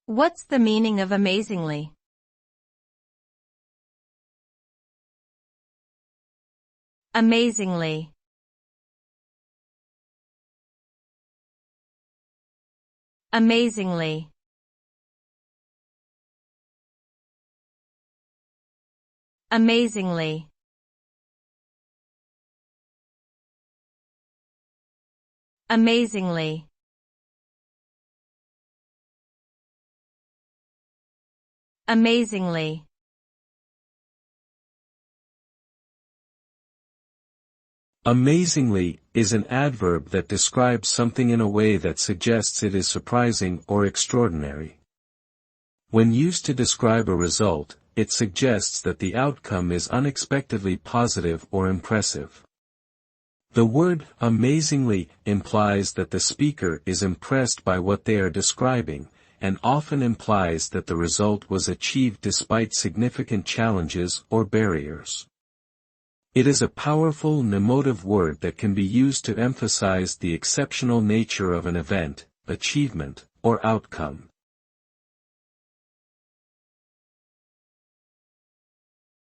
What's the meaning of amazingly? Amazingly. Amazingly. Amazingly. Amazingly. Amazingly. Amazingly is an adverb that describes something in a way that suggests it is surprising or extraordinary. When used to describe a result, it suggests that the outcome is unexpectedly positive or impressive. The word amazingly implies that the speaker is impressed by what they are describing, and often implies that the result was achieved despite significant challenges or barriers. It is a powerful nominative word that can be used to emphasize the exceptional nature of an event, achievement, or outcome.